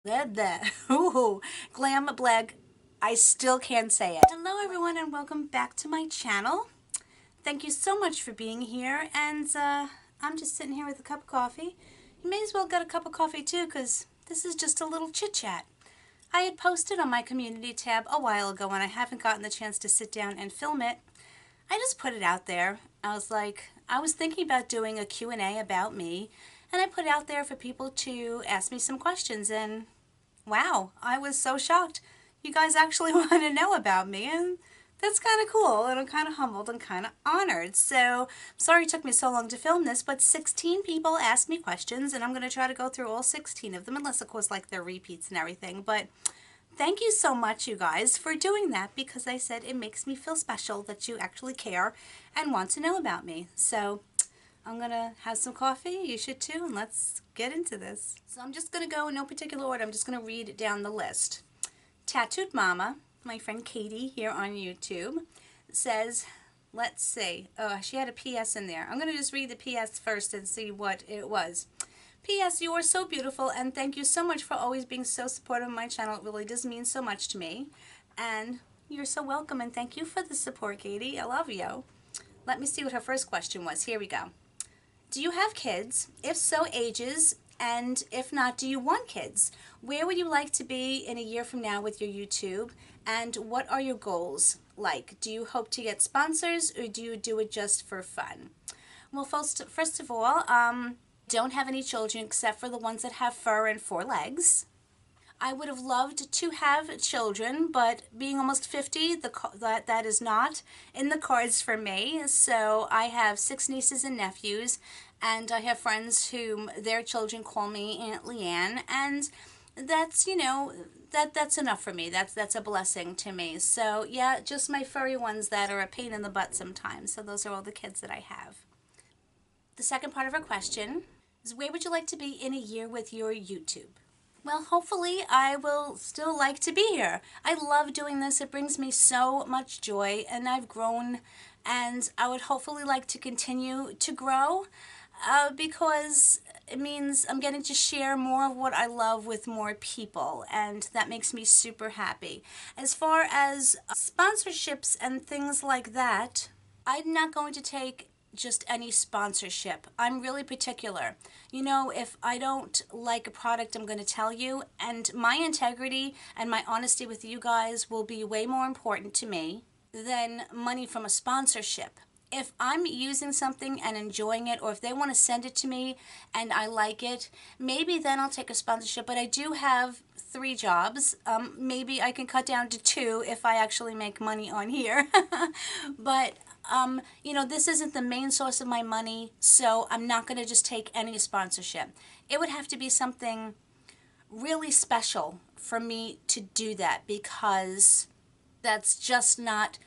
That. Ooh, glam blag. I still can't say it. Hello everyone and welcome back to my channel. Thank you so much for being here, and I'm just sitting here with a cup of coffee. You may as well get a cup of coffee too, because this is just a little chit chat. I had posted on my community tab a while ago and I haven't gotten the chance to sit down and film it. I just put it out there. I was thinking about doing a Q&A about me, and I put it out there for people to ask me some questions, and wow, I was so shocked. You guys actually want to know about me, and that's kind of cool, and I'm kind of humbled and kind of honored. So, sorry it took me so long to film this, but 16 people asked me questions, and I'm going to try to go through all 16 of them, unless, of course, like they're repeats and everything. But thank you so much, you guys, for doing that, because I said it makes me feel special that you actually care and want to know about me. So, I'm going to have some coffee. You should too, and let's get into this. So I'm just going to go in no particular order. I'm just going to read down the list. Tattooed Mama, my friend Katie here on YouTube, says, let's see. Oh, she had a PS in there. I'm going to just read the PS first and see what it was. PS, you are so beautiful, and thank you so much for always being so supportive of my channel. It really does mean so much to me. And you're so welcome, and thank you for the support, Katie. I love you. Let me see what her first question was. Here we go. Do you have kids? If so, ages, and if not, do you want kids? Where would you like to be in a year from now with your YouTube? And what are your goals like? Do you hope to get sponsors, or do you do it just for fun? Well, first of all, don't have any children except for the ones that have fur and four legs. I would have loved to have children, but being almost 50, that is not in the cards for me. So I have 6 nieces and nephews, and I have friends whom their children call me Aunt Leanne, and that's, that's enough for me. That's a blessing to me. So yeah, just my furry ones that are a pain in the butt sometimes. So those are all the kids that I have. The second part of our question is, where would you like to be in a year with your YouTube? Well, hopefully I will still like to be here. I love doing this. It brings me so much joy, and I've grown, and I would hopefully like to continue to grow because it means I'm getting to share more of what I love with more people, and that makes me super happy. As far as sponsorships and things like that, I'm not going to take just any sponsorship. I'm really particular. If I don't like a product, I'm going to tell you, and my integrity and my honesty with you guys will be way more important to me than money from a sponsorship. If I'm using something and enjoying it, or if they want to send it to me and I like it, maybe then I'll take a sponsorship. But I do have 3 jobs. Maybe I can cut down to 2 if I actually make money on here. But this isn't the main source of my money, so I'm not going to just take any sponsorship. It would have to be something really special for me to do that, because that's just not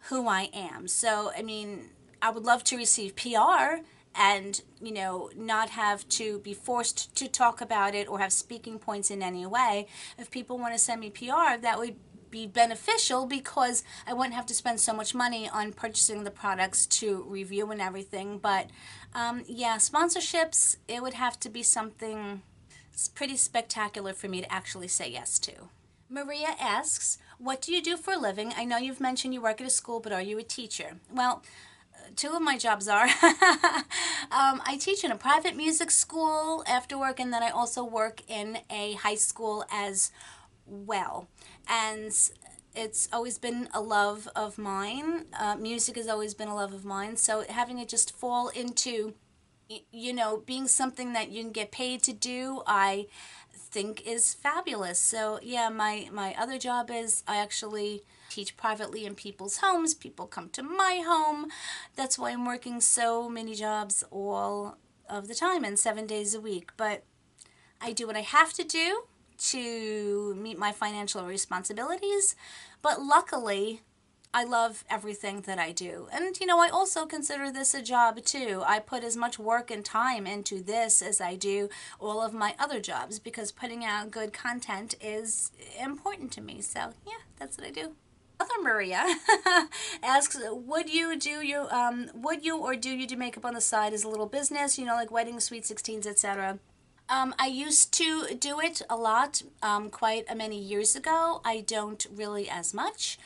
who I am. So, I would love to receive PR and, not have to be forced to talk about it or have speaking points in any way. If people want to send me PR, that would be beneficial, because I wouldn't have to spend so much money on purchasing the products to review and everything. But yeah, sponsorships, it would have to be something pretty spectacular for me to actually say yes to. Maria asks, what do you do for a living? I know you've mentioned you work at a school, but are you a teacher? Well, 2 of my jobs are. I teach in a private music school after work, and then I also work in a high school as well. And it's always been a love of mine. Music has always been a love of mine. So having it just fall into, being something that you can get paid to do, I think is fabulous. So yeah, my other job is I actually teach privately in people's homes. People come to my home. That's why I'm working so many jobs all of the time and 7 days a week. But I do what I have to do to meet my financial responsibilities, but luckily I love everything that I do. And I also consider this a job too. I put as much work and time into this as I do all of my other jobs, because putting out good content is important to me. So yeah, that's what I do. Other Maria asks, would you or do you do makeup on the side as a little business, like weddings, sweet 16s, etc.? I used to do it a lot, quite a many years ago. I don't really as much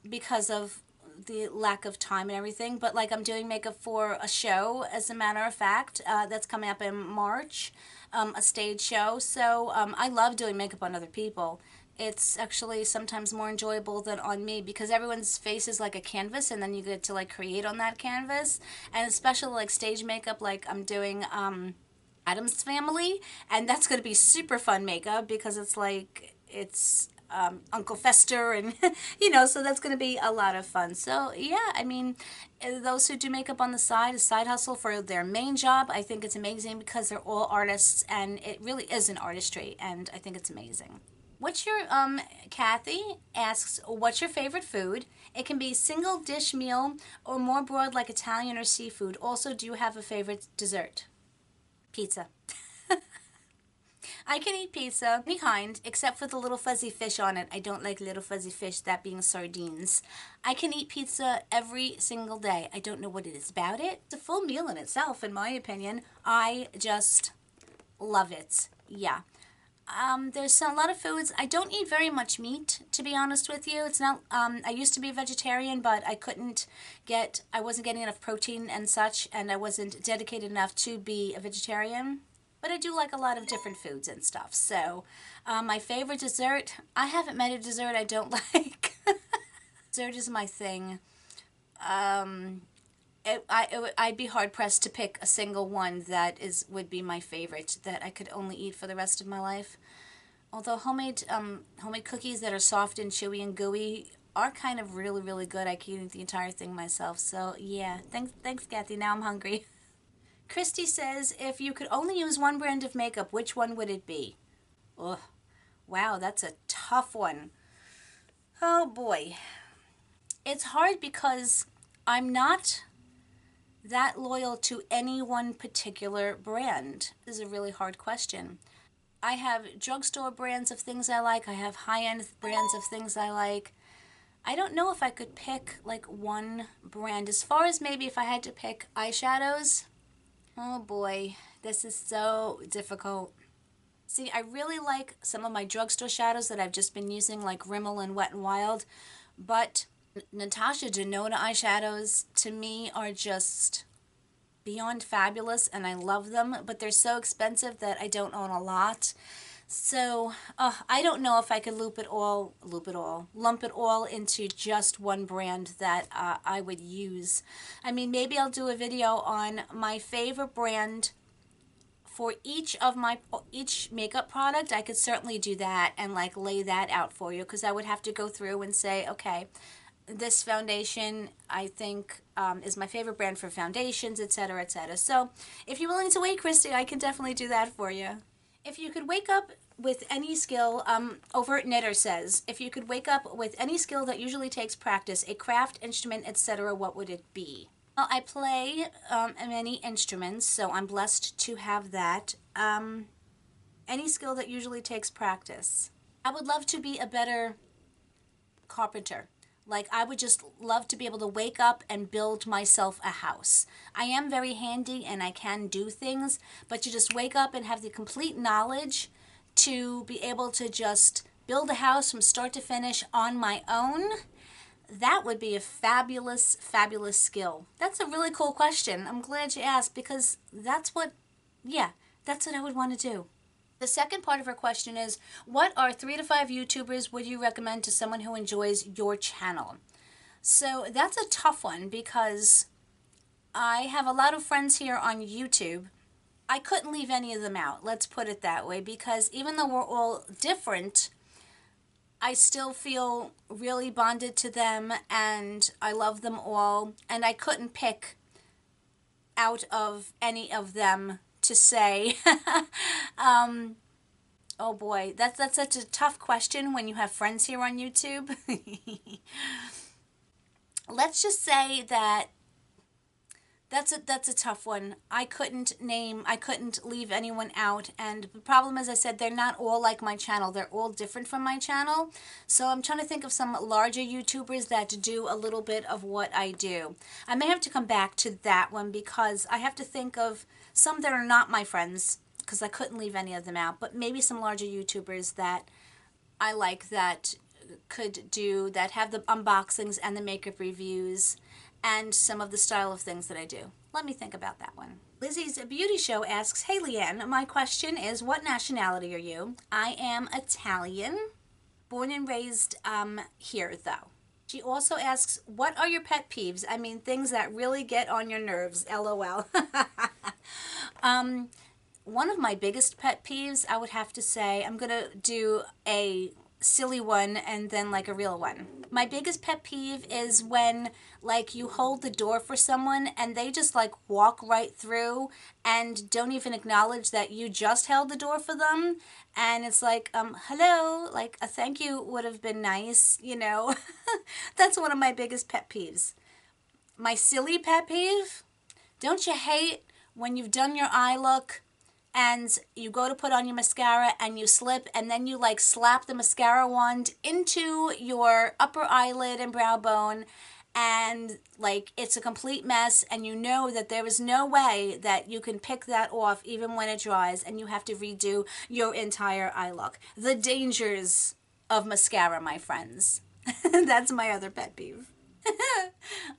because of the lack of time and everything. But like I'm doing makeup for a show, as a matter of fact, that's coming up in March, a stage show. So I love doing makeup on other people. It's actually sometimes more enjoyable than on me because everyone's face is like a canvas and then you get to like create on that canvas. And especially like stage makeup, like I'm doing Adam's Family, and that's going to be super fun makeup because it's like it's Uncle Fester, and so that's going to be a lot of fun. So yeah, I mean, those who do makeup on the side, a side hustle for their main job, I think it's amazing because they're all artists, and it really is an artistry, and I think it's amazing. What's your Kathy asks, what's your favorite food? It can be single dish meal or more broad like Italian or seafood. Also, do you have a favorite dessert? Pizza. I can eat pizza, any kind, except for the little fuzzy fish on it. I don't like little fuzzy fish, that being sardines. I can eat pizza every single day. I don't know what it is about it. It's a full meal in itself, in my opinion. I just love it. Yeah. There's a lot of foods. I don't eat very much meat, to be honest with you. It's not, I used to be a vegetarian, but I wasn't getting enough protein and such, and I wasn't dedicated enough to be a vegetarian. But I do like a lot of different foods and stuff. So, my favorite dessert, I haven't met a dessert I don't like. Dessert is my thing. I'd be hard pressed to pick a single one that would be my favorite that I could only eat for the rest of my life. Although homemade cookies that are soft and chewy and gooey are kind of really really good. I can eat the entire thing myself. So yeah, thanks Kathy. Now I'm hungry. Christy says, if you could only use one brand of makeup, which one would it be? Ugh, wow, that's a tough one. Oh boy, it's hard because I'm not that loyal to any one particular brand. This is a really hard question. I have drugstore brands of things I like. I have high-end brands of things I like. I don't know if I could pick like one brand. As far as maybe if I had to pick eyeshadows, oh boy, this is so difficult. See, I really like some of my drugstore shadows that I've just been using, like Rimmel and Wet n Wild, but Natasha Denona eyeshadows to me are just beyond fabulous, and I love them, but they're so expensive that I don't own a lot. So I don't know if I could lump it all into just one brand that I would use. I mean, maybe I'll do a video on my favorite brand for each makeup product. I could certainly do that and like lay that out for you, because I would have to go through and say, okay, this foundation I think is my favorite brand for foundations, etc., etc. So if you're willing to wait, Christy, I can definitely do that for you. If you could wake up with any skill, Overt Knitter says, if you could wake up with any skill that usually takes practice, a craft, instrument, etc., what would it be? Well, I play many instruments, so I'm blessed to have that. Any skill that usually takes practice. I would love to be a better carpenter. Like, I would just love to be able to wake up and build myself a house. I am very handy and I can do things, but to just wake up and have the complete knowledge to be able to just build a house from start to finish on my own, that would be a fabulous, fabulous skill. That's a really cool question. I'm glad you asked, because that's what I would want to do. The second part of her question is, what are 3 to 5 YouTubers would you recommend to someone who enjoys your channel? So that's a tough one because I have a lot of friends here on YouTube. I couldn't leave any of them out, let's put it that way, because even though we're all different, I still feel really bonded to them and I love them all, and I couldn't pick out of any of them to say. Oh boy, that's such a tough question when you have friends here on YouTube. Let's just say that that's a tough one. I couldn't leave anyone out, and the problem, as I said, they're not all like my channel. They're all different from my channel. So I'm trying to think of some larger YouTubers that do a little bit of what I do. I may have to come back to that one because I have to think of some that are not my friends because I couldn't leave any of them out, but maybe some larger YouTubers that I like that have the unboxings and the makeup reviews and some of the style of things that I do. Let me think about that one. Lizzie's Beauty Show asks, hey Leanne, my question is, what nationality are you? I am Italian, born and raised here though. She also asks, what are your pet peeves? I mean, things that really get on your nerves, LOL. One of my biggest pet peeves, I would have to say, I'm going to do a silly one and then like a real one. My biggest pet peeve is when like you hold the door for someone and they just like walk right through and don't even acknowledge that you just held the door for them. And it's like, hello, like a thank you would have been nice, you know. That's one of my biggest pet peeves. My silly pet peeve, don't you hate when you've done your eye look and you go to put on your mascara and you slip and then you like slap the mascara wand into your upper eyelid and brow bone and like it's a complete mess and you know that there is no way that you can pick that off even when it dries and you have to redo your entire eye look. The dangers of mascara, my friends. That's my other pet peeve.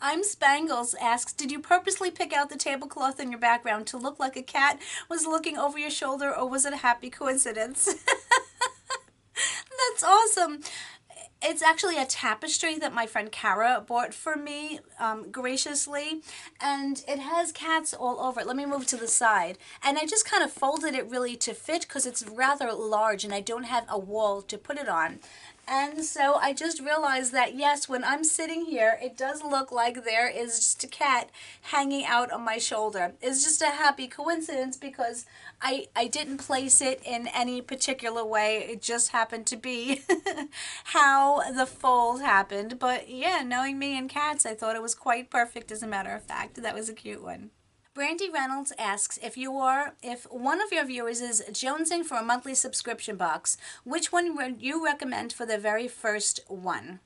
I'm Spangles asks, did you purposely pick out the tablecloth in your background to look like a cat was looking over your shoulder, or was it a happy coincidence? That's awesome. It's actually a tapestry that my friend Kara bought for me graciously, and it has cats all over it. Let me move to the side. And I just kind of folded it really to fit because it's rather large and I don't have a wall to put it on. And so I just realized that, yes, when I'm sitting here, it does look like there is just a cat hanging out on my shoulder. It's just a happy coincidence because I didn't place it in any particular way. It just happened to be how the fold happened. But yeah, knowing me and cats, I thought it was quite perfect, as a matter of fact. That was a cute one. Brandy Reynolds asks, if one of your viewers is jonesing for a monthly subscription box, which one would you recommend for the very first one?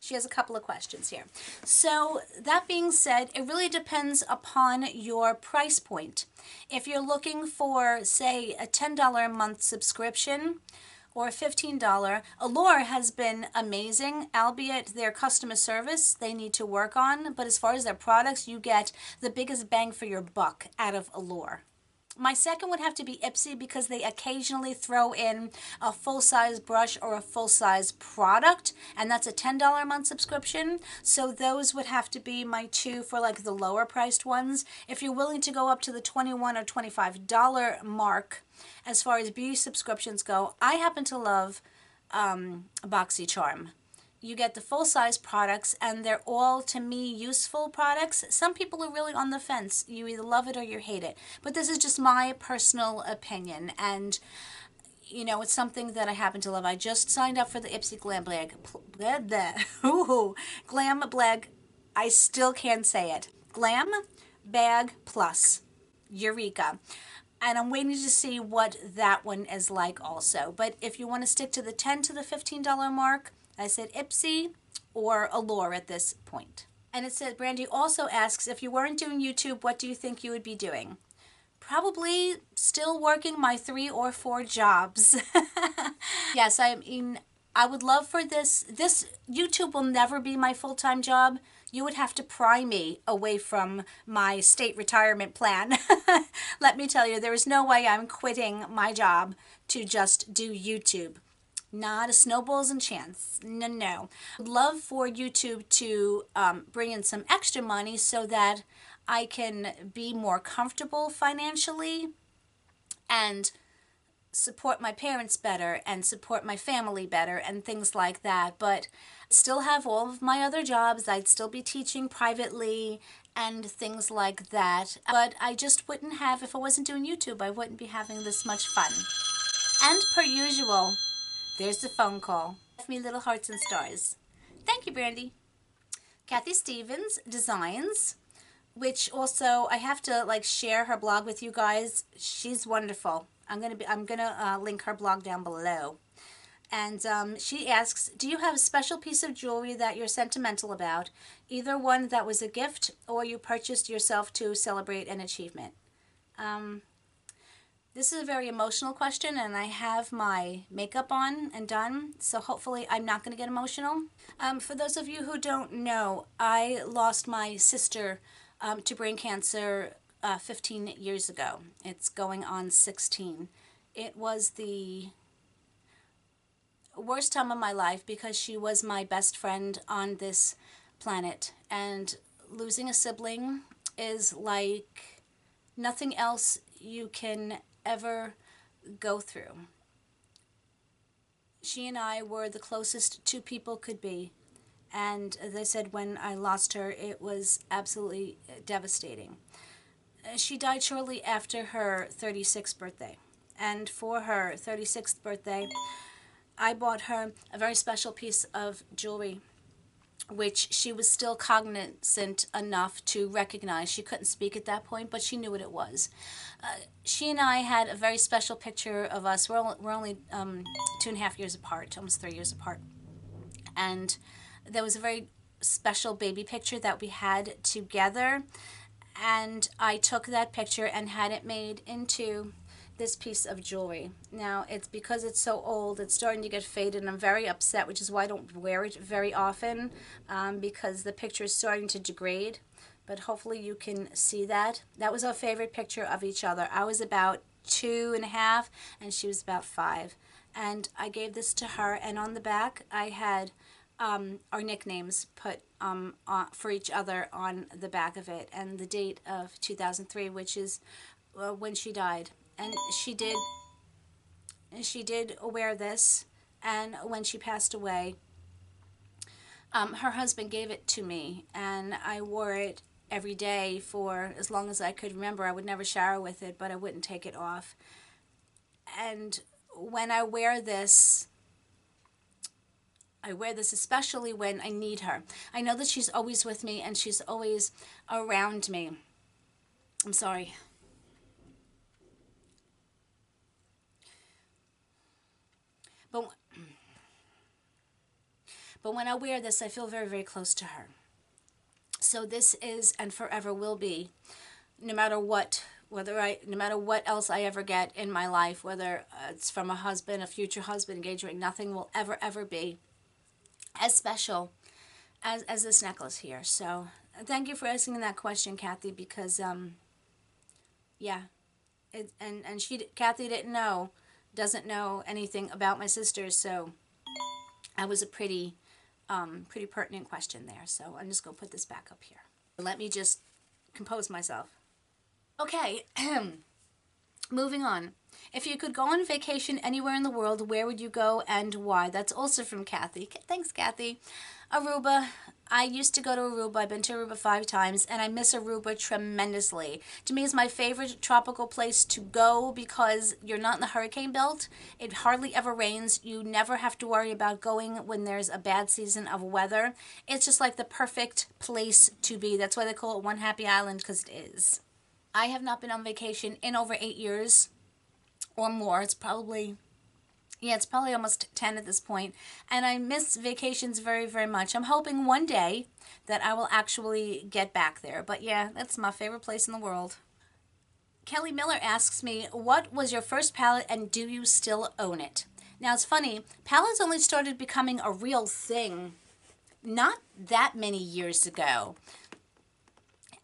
She has a couple of questions here. So that being said, it really depends upon your price point. If you're looking for, say, a $10 a month subscription, or a $15. Allure has been amazing, albeit their customer service they need to work on, but as far as their products, you get the biggest bang for your buck out of Allure. My second would have to be Ipsy because they occasionally throw in a full-size brush or a full-size product, and that's a $10 a month subscription. So those would have to be my two for like the lower priced ones. If you're willing to go up to the $21 or $25 mark, as far as beauty subscriptions go, I happen to love BoxyCharm. You get the full-size products, and they're all, to me, useful products. Some people are really on the fence. You either love it or you hate it. But this is just my personal opinion, and, you know, it's something that I happen to love. I just signed up for the Ipsy Glam Blag. Glam Blag. I still can't say it. Glam Bag Plus. Eureka. And I'm waiting to see what that one is like also. But if you want to stick to the $10 to the $15 mark, I said Ipsy or Allure at this point. And it said, Brandy also asks, if you weren't doing YouTube, what do you think you would be doing? Probably still working my 3 or 4 jobs. Yes, I mean, I would love for this YouTube will never be my full-time job. You would have to pry me away from my state retirement plan. Let me tell you, there is no way I'm quitting my job to just do YouTube. Not a snowball's and chance. No, no. I'd love for YouTube to bring in some extra money so that I can be more comfortable financially and support my parents better and support my family better and things like that. But still have all of my other jobs. I'd still be teaching privately and things like that. But I just wouldn't have, if I wasn't doing YouTube, I wouldn't be having this much fun. And per usual, there's the phone call. Left me little hearts and stars. Thank you, Brandy. Kathie Stevens Designs, which also I have to like share her blog with you guys. She's wonderful. I'm gonna link her blog down below. And she asks, do you have a special piece of jewelry that you're sentimental about? Either one that was a gift or you purchased yourself to celebrate an achievement. This is a very emotional question, and I have my makeup on and done, so hopefully I'm not going to get emotional. For those of you who don't know, I lost my sister to brain cancer 15 years ago. It's going on 16. It was the worst time of my life because she was my best friend on this planet. And losing a sibling is like nothing else you can ever go through. She and I were the closest two people could be. And as I said, when I lost her, it was absolutely devastating. She died shortly after her 36th birthday. And for her 36th birthday, I bought her a very special piece of jewelry, which she was still cognizant enough to recognize. She couldn't speak at that point, but she knew what it was. She and I had a very special picture of us. We're only 2.5 years apart, almost 3 years apart. And there was a very special baby picture that we had together. And I took that picture and had it made into this piece of jewelry. Now, it's because it's so old, it's starting to get faded, and I'm very upset, which is why I don't wear it very often, because the picture is starting to degrade. But hopefully you can see that. That was our favorite picture of each other. I was about 2.5, and she was about 5. And I gave this to her, and on the back I had our nicknames put for each other on the back of it, and the date of 2003, which is when she died. And she did wear this, and when she passed away, her husband gave it to me, and I wore it every day for as long as I could remember. I would never shower with it, but I wouldn't take it off. And when I wear this especially when I need her. I know that she's always with me and she's always around me. I'm sorry. But when I wear this, I feel very, very close to her. So this is and forever will be, no matter what, no matter what else I ever get in my life, whether it's from a husband, a future husband, engagement, nothing will ever, ever be as special as this necklace here. So thank you for asking that question, Kathie, because yeah, Kathie doesn't know anything about my sisters, so that was a pretty pertinent question there. So I'm just gonna put this back up here. Let me just compose myself. Okay, moving on. If you could go on vacation anywhere in the world, where would you go and why? That's also from Kathie. Thanks, Kathie. Aruba. I used to go to Aruba. I've been to Aruba 5 times, and I miss Aruba tremendously. To me, it's my favorite tropical place to go because you're not in the hurricane belt. It hardly ever rains. You never have to worry about going when there's a bad season of weather. It's just like the perfect place to be. That's why they call it One Happy Island, because it is. I have not been on vacation in over 8 years or more. It's probably almost 10 at this point. And I miss vacations very, very much. I'm hoping one day that I will actually get back there. But yeah, that's my favorite place in the world. Kelly Miller asks me, what was your first palette and do you still own it? Now it's funny, palettes only started becoming a real thing not that many years ago.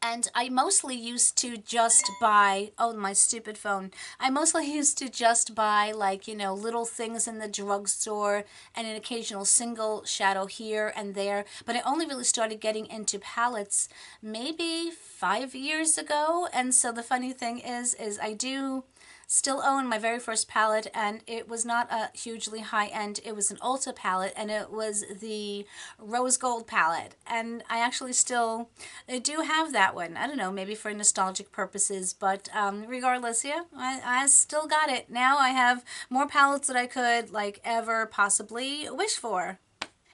And I mostly used to just buy, oh, my stupid phone. I mostly used to just buy, like, little things in the drugstore and an occasional single shadow here and there. But I only really started getting into palettes maybe 5 years ago. And so the funny thing is I do still own my very first palette, and it was not a hugely high-end. It was an Ulta palette, and it was the rose gold palette, and I actually still do have that one. I don't know, maybe for nostalgic purposes, but regardless, yeah, I still got it. Now I have more palettes that I could ever possibly wish for.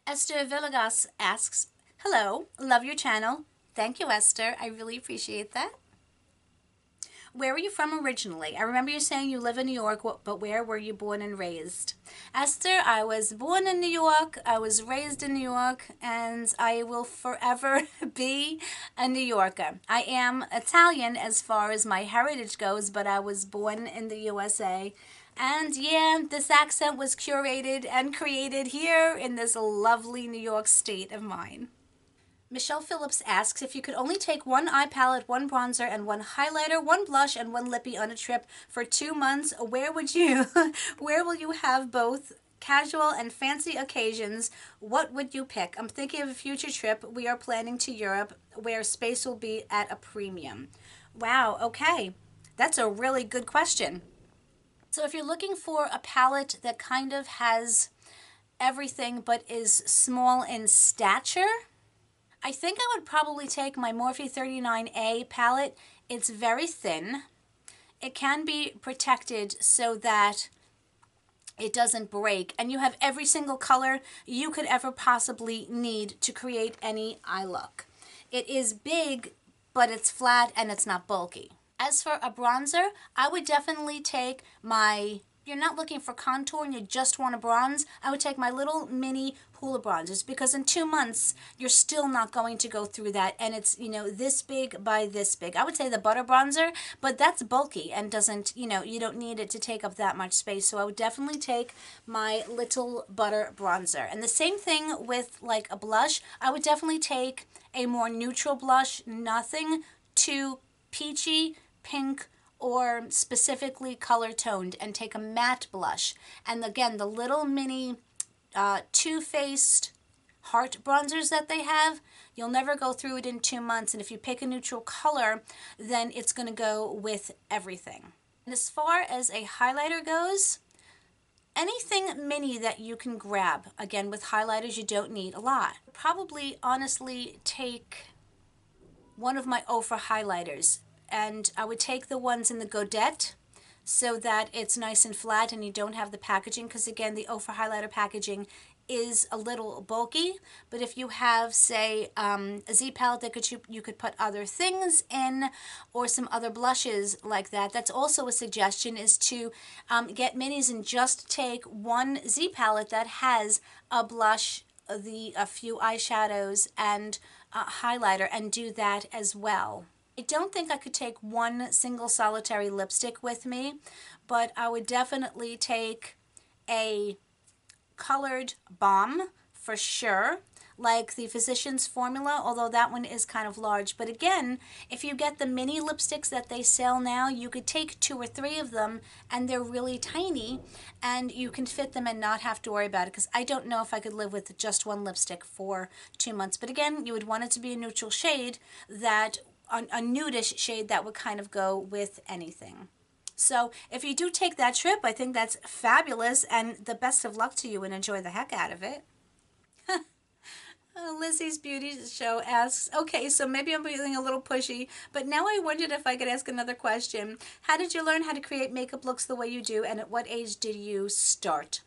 Esther Villegas asks, hello, love your channel. Thank you, Esther. I really appreciate that. Where were you from originally? I remember you saying you live in New York, but where were you born and raised? Esther, I was born in New York, I was raised in New York, and I will forever be a New Yorker. I am Italian as far as my heritage goes, but I was born in the USA. And yeah, this accent was curated and created here in this lovely New York state of mine. Michelle Phillips asks if you could only take one eye palette, one bronzer, and one highlighter, one blush, and one lippy on a trip for 2 months, where would you, where will you have both casual and fancy occasions? What would you pick? I'm thinking of a future trip we are planning to Europe where space will be at a premium. Wow, okay. That's a really good question. So if you're looking for a palette that kind of has everything but is small in stature, I think I would probably take my Morphe 39A palette. It's very thin. It can be protected so that it doesn't break, and you have every single color you could ever possibly need to create any eye look. It is big, but it's flat and it's not bulky. As for a bronzer, I would definitely take my, you're not looking for contour and you just want a bronze, I would take my little mini Hoola bronzers, because in 2 months you're still not going to go through that, and it's, you know, this big by this big. I would say the butter bronzer, but that's bulky and doesn't, you know, you don't need it to take up that much space. So I would definitely take my little butter bronzer. And the same thing with like a blush. I would definitely take a more neutral blush, nothing too peachy, pink, or specifically color toned, and take a matte blush. And again, the little mini Too Faced heart bronzers that they have, you'll never go through it in 2 months. And if you pick a neutral color, then it's going to go with everything. And as far as a highlighter goes, anything mini that you can grab. Again, with highlighters, you don't need a lot. Probably, honestly, take one of my Ofra highlighters, and I would take the ones in the Godette so that it's nice and flat and you don't have the packaging, because again, the Ofra highlighter packaging is a little bulky. But if you have, say, a Z palette that you could put other things in, or some other blushes like that, that's also a suggestion, is to get minis and just take one Z palette that has a blush, a few eyeshadows, and a highlighter, and do that as well. I don't think I could take one single solitary lipstick with me, but I would definitely take a colored balm for sure, like the Physicians Formula, although that one is kind of large. But again, if you get the mini lipsticks that they sell now, you could take 2 or 3 of them, and they're really tiny, and you can fit them and not have to worry about it, because I don't know if I could live with just one lipstick for 2 months. But again, you would want it to be a neutral shade, that a nudish shade that would kind of go with anything. So if you do take that trip, I think that's fabulous, and the best of luck to you, and enjoy the heck out of it. Lizzie's Beauty Show asks, okay, so maybe I'm feeling a little pushy, but now I wondered if I could ask another question. How did you learn how to create makeup looks the way you do, and at what age did you start?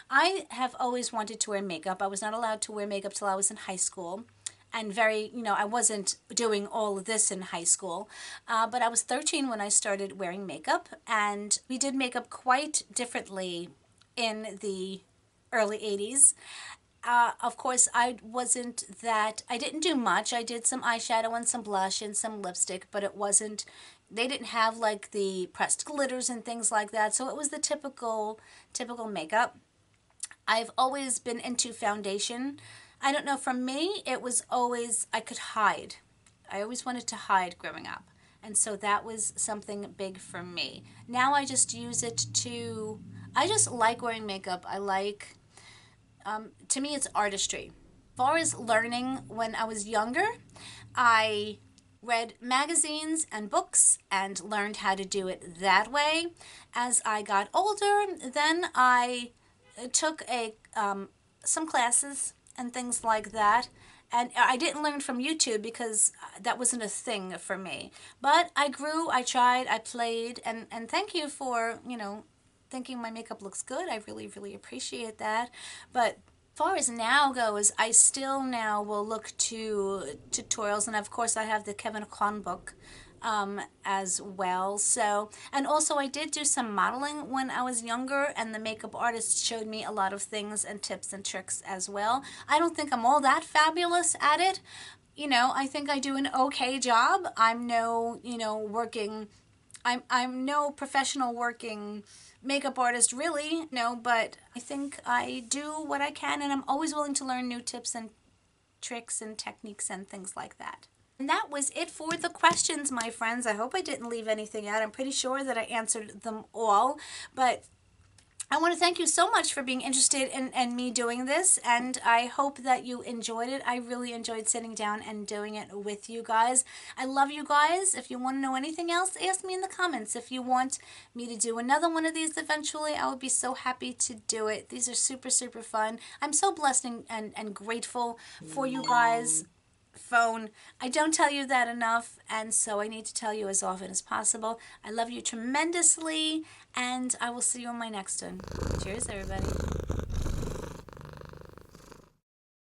I have always wanted to wear makeup. I was not allowed to wear makeup till I was in high school. And I wasn't doing all of this in high school, but I was 13 when I started wearing makeup, and we did makeup quite differently in the early 80s. Of course, I didn't do much. I did some eyeshadow and some blush and some lipstick, but they didn't have like the pressed glitters and things like that, so it was the typical makeup. I've always been into foundation. I don't know, for me, it was always, I could hide. I always wanted to hide growing up. And so that was something big for me. Now I just use it I just like wearing makeup. To me, it's artistry. As far as learning, when I was younger, I read magazines and books and learned how to do it that way. As I got older, then I took some classes and things like that. And I didn't learn from YouTube because that wasn't a thing for me. But I grew, I tried, I played, and thank you for, thinking my makeup looks good. I really, really appreciate that. But as far as now goes, I still now will look to tutorials, and of course I have the Kevin Kwan book as well. So, and also I did do some modeling when I was younger, and the makeup artist showed me a lot of things and tips and tricks as well. I don't think I'm all that fabulous at it. You know, I think I do an okay job. I'm no, you know, working, I'm no professional working makeup artist really, no, but I think I do what I can, and I'm always willing to learn new tips and tricks and techniques and things like that. And that was it for the questions, my friends. I hope I didn't leave anything out. I'm pretty sure that I answered them all, but I want to thank you so much for being interested in me doing this, and I hope that you enjoyed it. I really enjoyed sitting down and doing it with you guys. I love you guys. If you want to know anything else, ask me in the comments. If you want me to do another one of these eventually, I would be so happy to do it. These are super, super fun. I'm so blessed and grateful for you guys. Phone. I don't tell you that enough, and so I need to tell you as often as possible. I love you tremendously, and I will see you on my next one. Cheers, everybody.